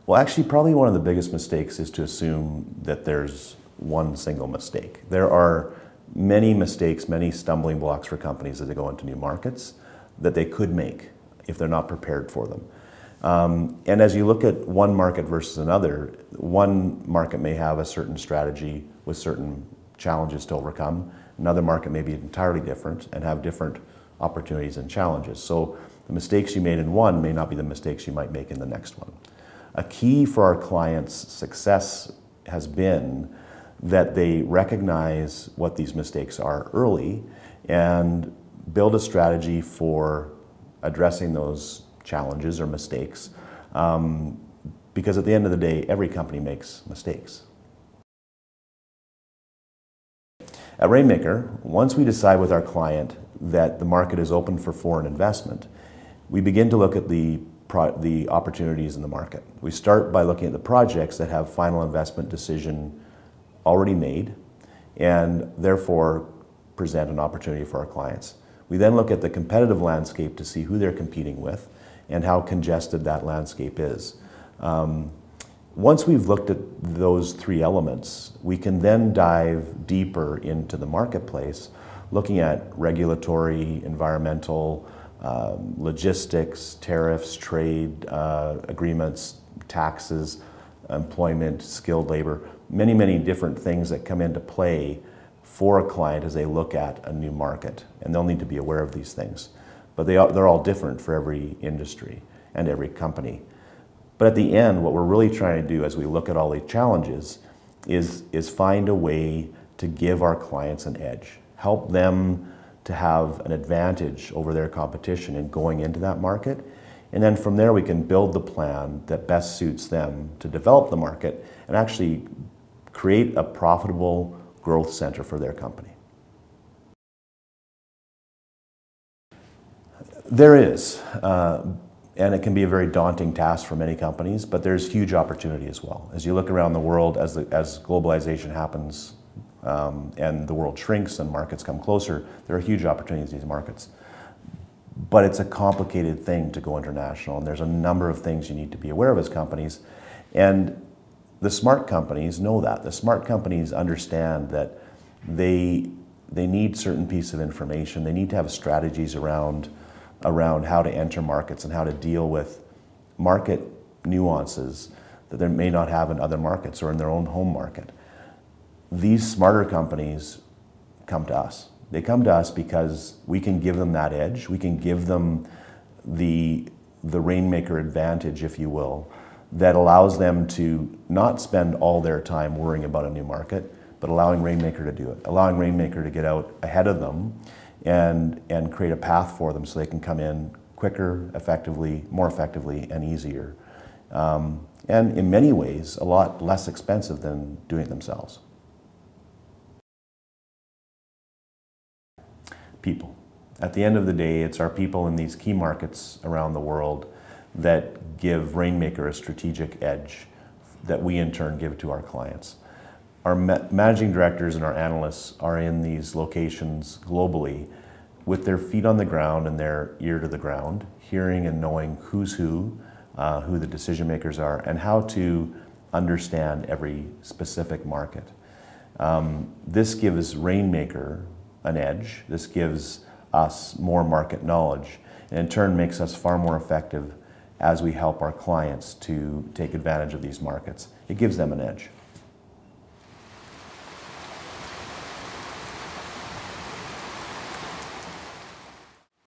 Well, actually, probably one of the biggest mistakes is to assume that there's one single mistake. There are many mistakes, many stumbling blocks for companies as they go into new markets that they could make if they're not prepared for them. And as you look at one market versus another, one market may have a certain strategy with certain challenges to overcome. Another market may be entirely different and have different opportunities and challenges. So the mistakes you made in one may not be the mistakes you might make in the next one. A key for our clients' success has been that they recognize what these mistakes are early and build a strategy for addressing those challenges or mistakes. Because at the end of the day, every company makes mistakes. At Rainmaker, once we decide with our client that the market is open for foreign investment, we begin to look at the opportunities in the market. We start by looking at the projects that have final investment decision already made and therefore present an opportunity for our clients. We then look at the competitive landscape to see who they're competing with and how congested that landscape is. Once we've looked at those three elements, we can then dive deeper into the marketplace, looking at regulatory, environmental, logistics, tariffs, trade agreements, taxes, employment, skilled labor, many, many different things that come into play for a client as they look at a new market. And they'll need to be aware of these things. But they're all different for every industry and every company. But at the end, what we're really trying to do as we look at all these challenges is find a way to give our clients an edge, help them to have an advantage over their competition in going into that market. And then from there, we can build the plan that best suits them to develop the market and actually create a profitable growth center for their company. There is, and it can be a very daunting task for many companies, but there's huge opportunity as well. As you look around the world, as globalization happens and the world shrinks and markets come closer, there are huge opportunities in these markets. But it's a complicated thing to go international, and there's a number of things you need to be aware of as companies. And the smart companies know that. The smart companies understand that they need certain pieces of information. They need to have strategies around how to enter markets and how to deal with market nuances that they may not have in other markets or in their own home market. These smarter companies come to us. They come to us because we can give them that edge. We can give them the Rainmaker advantage, if you will, that allows them to not spend all their time worrying about a new market, but allowing Rainmaker to do it, allowing Rainmaker to get out ahead of them and create a path for them so they can come in quicker, effectively, more effectively, and easier. And in many ways, a lot less expensive than doing it themselves. People. At the end of the day, it's our people in these key markets around the world that give Rainmaker a strategic edge that we in turn give to our clients. Our managing directors and our analysts are in these locations globally with their feet on the ground and their ear to the ground, hearing and knowing who's who the decision makers are, and how to understand every specific market. This gives Rainmaker an edge. This gives us more market knowledge, and in turn makes us far more effective as we help our clients to take advantage of these markets. It gives them an edge.